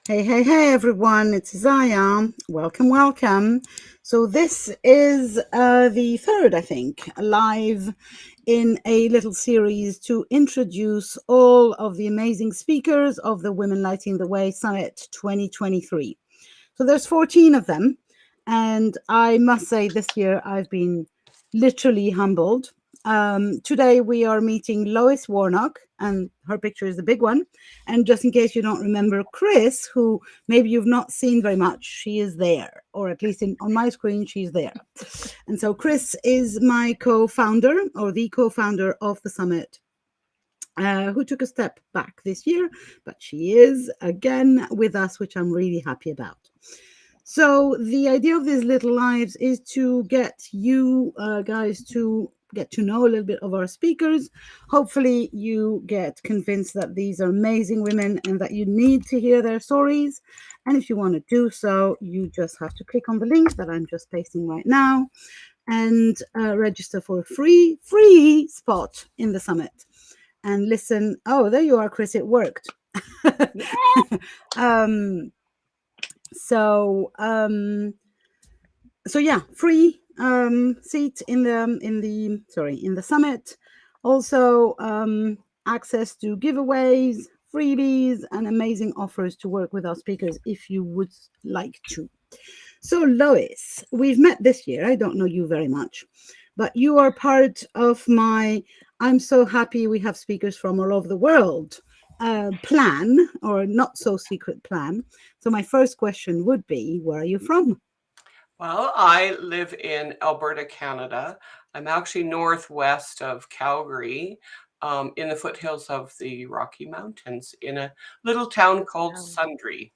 Hey, hey, hey, everyone. It's Zaya. Welcome, welcome. So, this is the third, I think, live in a little series to introduce all of the amazing speakers of the Women Lighting the Way Summit 2023. So, there's 14 of them. And I must say, this year I've been literally humbled. Today we are meeting Lois Warnock, and her picture is the big one. And just in case you don't remember Chris, who maybe you've not seen very much, she is there, or at least on my screen, she's there. And so Chris is my co-founder, or the co-founder of the summit. Who took a step back this year, but she is again with us, which I'm really happy about. So the idea of these little lives is to get you guys to get to know a little bit of our speakers. Hopefully you get convinced that these are amazing women and that you need to hear their stories. And if you want to do so, you just have to click on the link that I'm just pasting right now and register for a free spot in the summit. And listen, oh, there you are, Chris, it worked. So yeah, free seat in the summit. Also access to giveaways, freebies, and amazing offers to work with our speakers if you would like to. So Lois, we've met this year. I don't know you very much, but you are part of my I'm so happy we have speakers from all over the world plan, or not so secret plan. So my first question would be, where are you from? Well, I live in Alberta, Canada. I'm actually northwest of Calgary, in the foothills of the Rocky Mountains, in a little town called Sundre.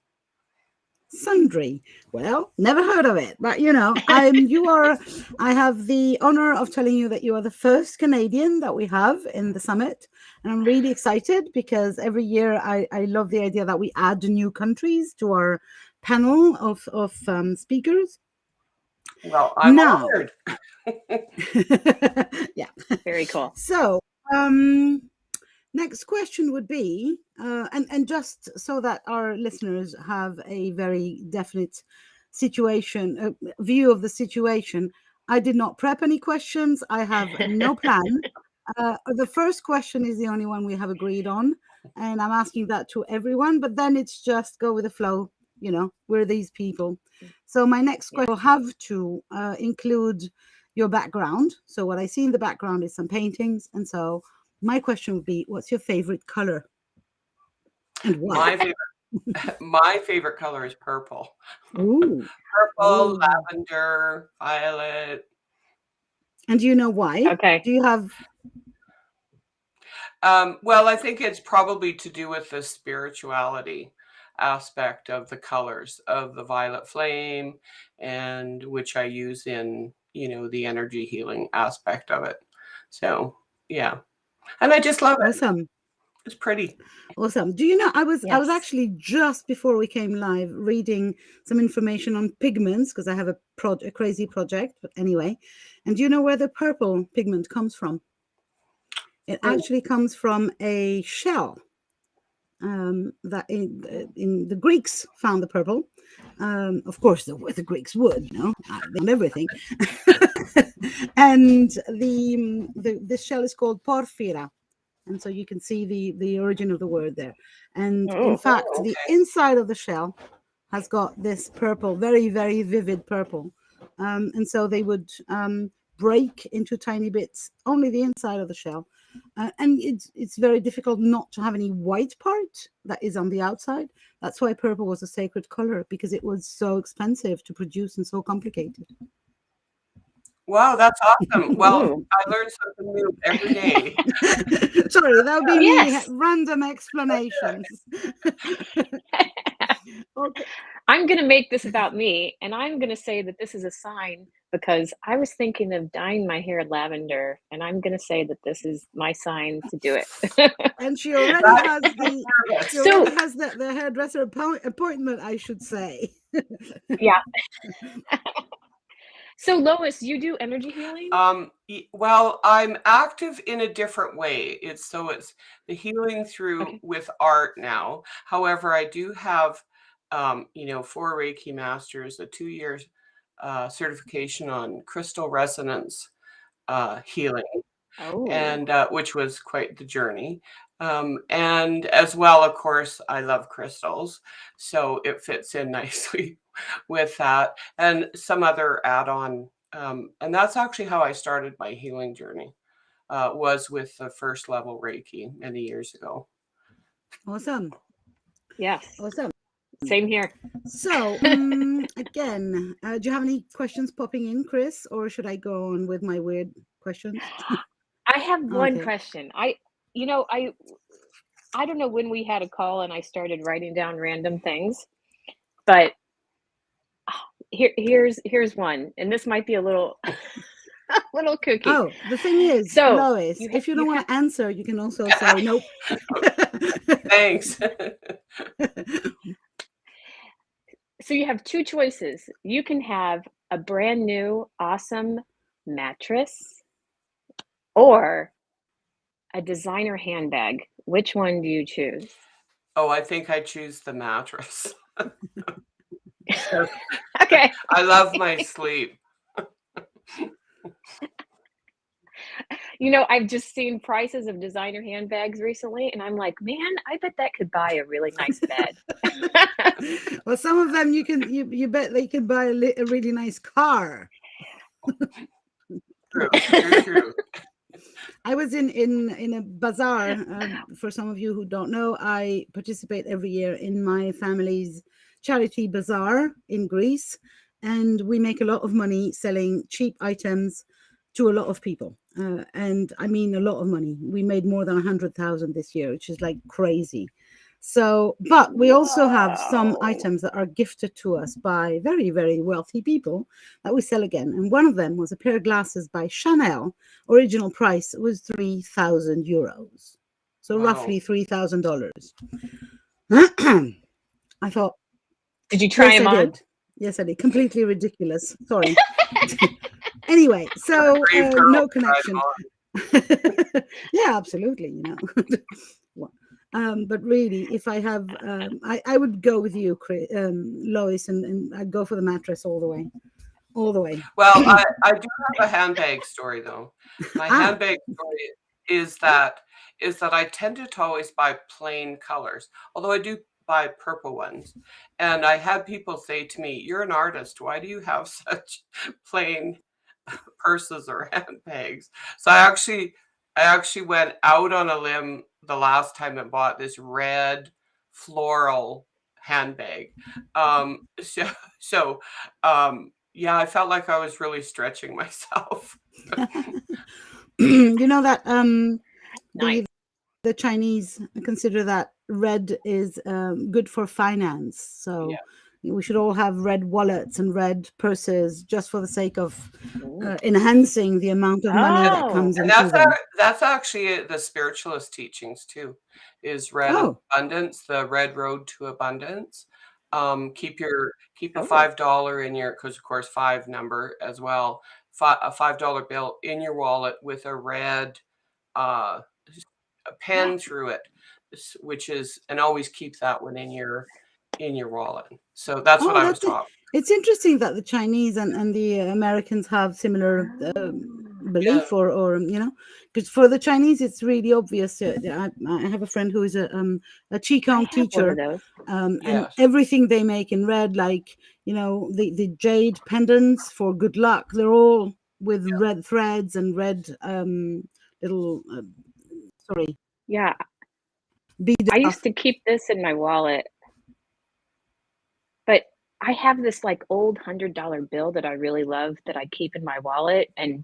Sundre. Well, never heard of it, but I have the honor of telling you that you are the first Canadian that we have in the summit. And I'm really excited because every year I love the idea that we add new countries to our panel of speakers. Well, I'm honored. Yeah. Very cool. So, next question would be, and just so that our listeners have a very definite view of the situation, I did not prep any questions. I have no plan. The first question is the only one we have agreed on, and I'm asking that to everyone, but then it's just go with the flow. We're these people. So my next question will have to include your background. So what I see in the background is some paintings, and so my question would be, what's your favorite color and why? My favorite color is purple. Ooh. Purple, Ooh. lavender, violet. And do you know why? Okay. Do you have... Well, I think it's probably to do with the spirituality aspect of the colors of the violet flame, and which I use in, the energy healing aspect of it. So, yeah. And I just love it. Awesome. It's pretty. Awesome. Do you know, I was actually just before we came live reading some information on pigments because I have a crazy project, but anyway. And do you know where the purple pigment comes from? It actually comes from a shell that in the Greeks found the purple. Of course, the Greeks would, they found everything. And the shell is called porphyra. And so you can see the origin of the word there. And in fact, the inside of the shell has got this purple, very, very vivid purple. And so they would break into tiny bits, only the inside of the shell. And it's very difficult not to have any white part that is on the outside. That's why purple was a sacred color, because it was so expensive to produce and so complicated. Wow, that's awesome. Well, I learn something new every day. Sorry, that would be me, random explanations. Okay. I'm going to make this about me, and I'm going to say that this is a sign because I was thinking of dyeing my hair lavender, and I'm going to say that this is my sign to do it. And she already has the hairdresser appointment, I should say. Yeah. So Lois, you do energy healing? Well, I'm active in a different way. It's the healing through with art now. However, I do have for Reiki masters, a 2 year certification on crystal resonance healing, Oh, and which was quite the journey. And as well, of course, I love crystals, so it fits in nicely with that, and some other add-on. And that's actually how I started my healing journey. Was with the first level Reiki many years ago. Awesome. yes. Awesome. Same here. So, again, do you have any questions popping in, Chris, or should I go on with my weird questions? I have one Okay. question. I don't know when we had a call and I started writing down random things, but here's one, and this might be a little a little kooky. Oh, the thing is, So Lois, you if you don't you want have to answer, you can also say nope. Thanks. so you have two choices. You can have a brand new awesome mattress or a designer handbag. Which one do you choose? Oh, I think I choose the mattress. Okay. I love my sleep. I've just seen prices of designer handbags recently, and I'm like, man, I bet that could buy a really nice bed. Well, some of them you bet they can buy a really nice car. True. I was in a bazaar. For some of you who don't know, I participate every year in my family's charity bazaar in Greece, and we make a lot of money selling cheap items to a lot of people. And I mean a lot of money. We made more than 100,000 this year, which is like crazy. So, but we also have some Whoa. items that are gifted to us by very, very wealthy people that we sell again. And one of them was a pair of glasses by Chanel. Original price was 3,000 euros. So Wow. roughly $3,000. I thought, Did you try yes, them I on? did. Yes, I did. Completely ridiculous. Sorry. Anyway, so Brave girl no tried connection. on. Yeah, absolutely. But really, if I have, I would go with you, Lois, and I'd go for the mattress all the way, all the way. Well, I do have a handbag story though. My Ah, handbag story is that I tended to always buy plain colors, although I do buy purple ones. And I had people say to me, "You're an artist. Why do you have such plain purses or handbags?" So I actually went out on a limb the last time and bought this red floral handbag. So so yeah, I felt like I was really stretching myself. you know that Nice. the Chinese consider that red is good for finance. So we should all have red wallets and red purses just for the sake of enhancing the amount of money that Oh, comes And into them. that's actually the spiritualist teachings too, is red Oh, abundance, the red road to abundance. Keep a oh, $5 in your, because of course 5 number as well, a $5 bill in your wallet with a red uh, a yeah. pen through it, which is, and always keep that one in your wallet. So that's what oh, I was taught. it's interesting that the Chinese and the Americans have similar Yeah, belief, or because for the Chinese it's really obvious. I have a friend who is a I qigong have one of teacher, those. and yes, everything they make in red, like the jade pendants for good luck, they're all with red threads and red little sorry Yeah, bead I used stuff. to keep this in my wallet, but I have this like old $100 bill that I really love that I keep in my wallet, and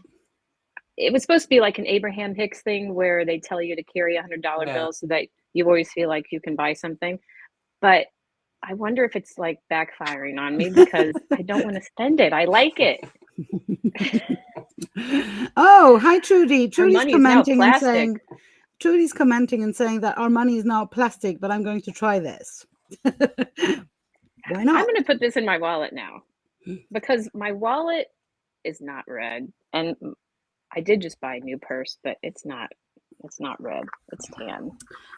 it was supposed to be like an Abraham Hicks thing where they tell you to carry $100 yeah. bill so that you always feel like you can buy something. But I wonder if it's like backfiring on me because I don't want to spend it. I like it. Oh, hi, Trudy. Our money is now plastic. Trudy's commenting and saying that our money is now plastic, but I'm going to try this. Why I'm not? going to put this in my wallet now because my wallet is not red. And I did just buy a new purse, but it's not It's not red. It's tan.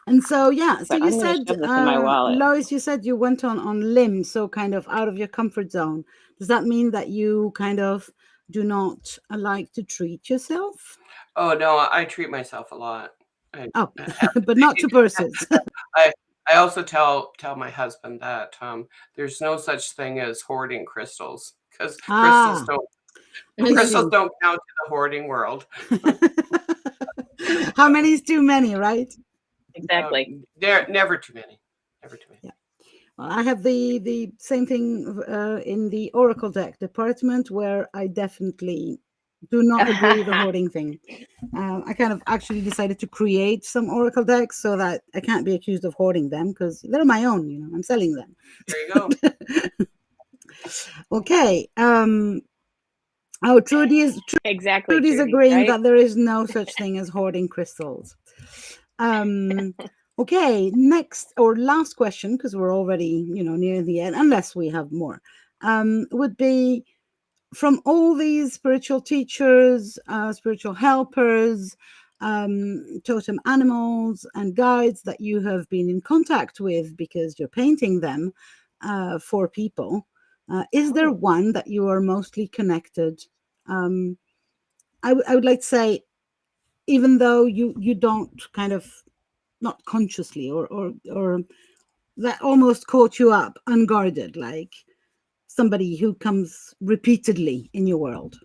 And so, yeah, so But you I'm going to said, shove this in my wallet. Lois, you said you went on limbs, so kind of out of your comfort zone. Does that mean that you kind of do not like to treat yourself? Oh no, I treat myself a lot. Oh, I have to but not say. to purses. I I also tell my husband that there's no such thing as hoarding crystals because Ah, I crystals see. don't count in the hoarding world. How many is too many, right? Exactly. There never too many, never too many. Yeah. Well, I have the same thing in the Oracle deck department, where I definitely do not agree with the hoarding thing. I kind of actually decided to create some Oracle decks so that I can't be accused of hoarding them because they're my own. I'm selling them. There you go. Okay. Oh, Exactly, Trudy's Trudy, agreeing right? that there is no such thing as hoarding crystals. Okay, next or last question, because we're already, near the end, unless we have more, would be from all these spiritual teachers, spiritual helpers, totem animals, and guides that you have been in contact with because you're painting them for people. Is there one that you are mostly connected? Um, I would like to say, even though you don't kind of not consciously or that almost caught you up unguarded, like somebody who comes repeatedly in your world.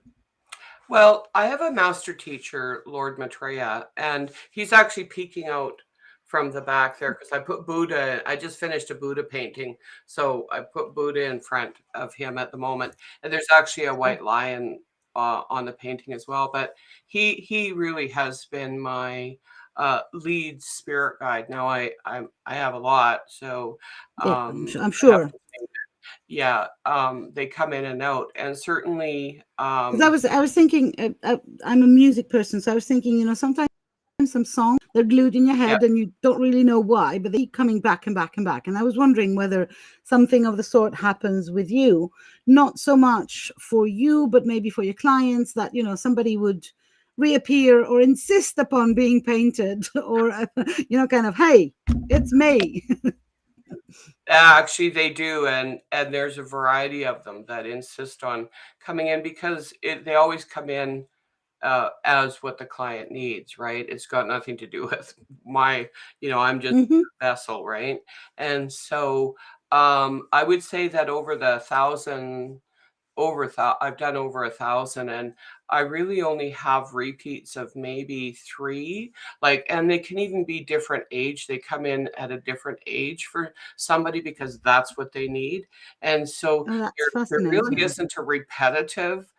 Well, I have a master teacher, Lord Maitreya, and he's actually peeking out from the back there because I put Buddha. I just finished a Buddha painting, so I put Buddha in front of him at the moment. And there's actually a white lion on the painting as well. But he really has been my lead spirit guide. Now I have a lot, so Yeah, I'm I have sure. to say, yeah, they come in and out, and certainly. Because I was thinking, I'm a music person, so I was thinking, sometimes some songs they're glued in your Yeah, head and you don't really know why, but they keep coming back and back and back. And I was wondering whether something of the sort happens with you, not so much for you, but maybe for your clients, that somebody would reappear or insist upon being painted, or kind of, hey, it's me. actually, they do, and there's a variety of them that insist on coming in because they always come in as what the client needs, right? It's got nothing to do with I'm just Hmm. a vessel, right? And so I would say that over the thousand I've done over 1,000, and I really only have repeats of maybe 3, like, and they can even be different age. They come in at a different age for somebody because that's what they need. And so Oh, that's there really fascinating. isn't a repetitive.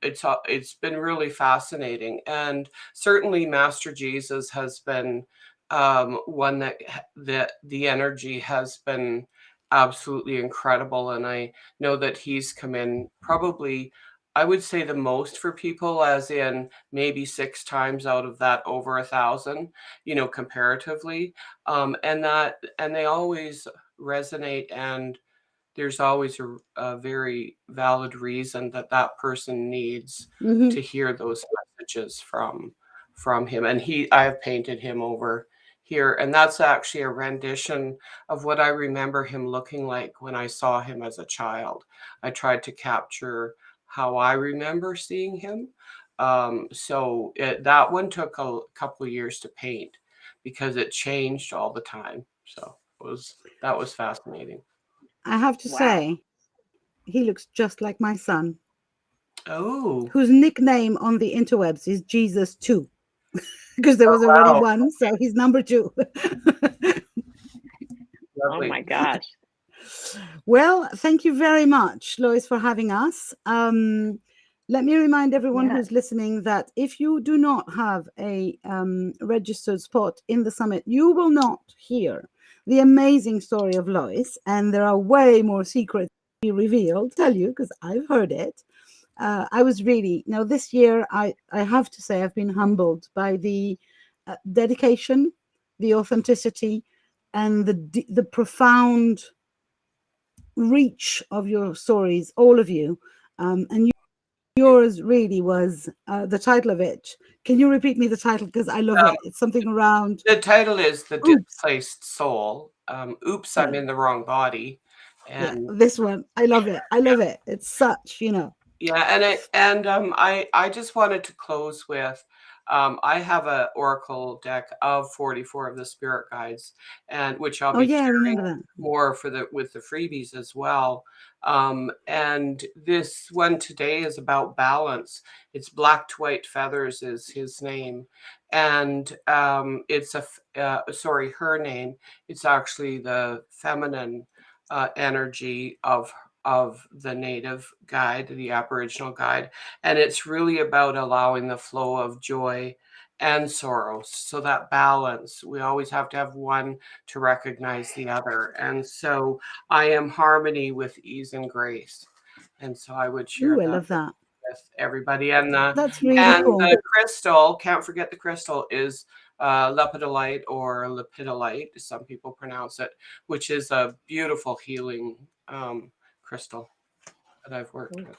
It's been really fascinating, and certainly Master Jesus has been one that the energy has been absolutely incredible, and I know that he's come in probably, I would say, the most for people, as in maybe 6 times out of that over 1,000, comparatively. And they always resonate, and there's always a very valid reason that that person needs Hmm. to hear those messages from him. And I have painted him over here, and that's actually a rendition of what I remember him looking like when I saw him as a child. I tried to capture how I remember seeing him. That one took a couple of years to paint because it changed all the time. So that was fascinating. I have to Wow. say, he looks just like my son, Oh, whose nickname on the interwebs is Jesus 2, because there was already wow. one, so he's number 2. Oh Lovely. my gosh. Well, thank you very much, Lois, for having us. Let me remind everyone Yes. who's listening that if you do not have a registered spot in the summit, you will not hear the amazing story of Lois. And there are way more secrets to be revealed, tell you, because I've heard it. I was really, now this year, I have to say, I've been humbled by the dedication, the authenticity, and the profound reach of your stories, all of you. And yours really was the title of it. Can you repeat me the title? Because I love it. It's something around, The title is The oops, Displaced Soul. Oops, I'm right. in the wrong body. Yeah, And this one. I love it. I love it. It's such, yeah, I just wanted to close with I have a oracle deck of 44 of the spirit guides, and which I'll oh be yeah, I sharing remember that. more for the with the freebies as well. And this one today is about balance. It's Black to White Feathers is his name, and it's sorry, her name. It's actually the feminine energy of the native guide, the Aboriginal guide. And it's really about allowing the flow of joy and sorrow. So that balance, we always have to have one to recognize the other. And so I am harmony with ease and grace. And so I would share Ooh, I that love that. with everybody. That's really And cool. the crystal, can't forget the crystal, is lepidolite or lepidolite, some people pronounce it, which is a beautiful healing crystal that I've worked with.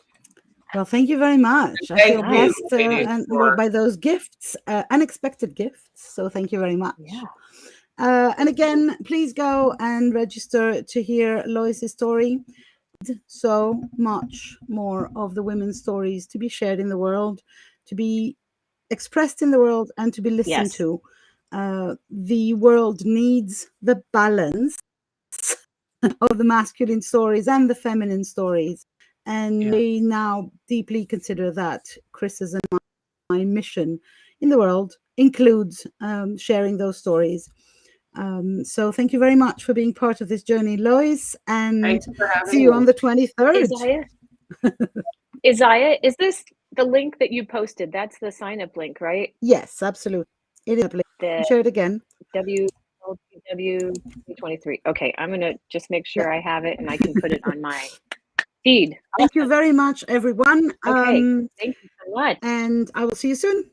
Well, thank you very much. I Thank feel you, Nice. blessed ladies, and for by those gifts, unexpected gifts. So thank you very much. Yeah. And again, please go and register to hear Lois's story. So much more of the women's stories to be shared in the world, to be expressed in the world, and to be listened Yes. to. The world needs the balance of the masculine stories and the feminine stories. And yeah. I now deeply consider that Chris's and my mission in the world includes sharing those stories. So thank you very much for being part of this journey, Lois, and Thank you for see having you me. on the 23rd. Isaiah, is this the link that you posted? That's the sign up link, right? Yes, absolutely. It is. The Share it again. WLTW 2023. Okay, I'm going to just make Yeah. sure I have it and I can put it on my feed. Thank you Awesome. very much, everyone. Okay, thank you so much. And I will see you soon.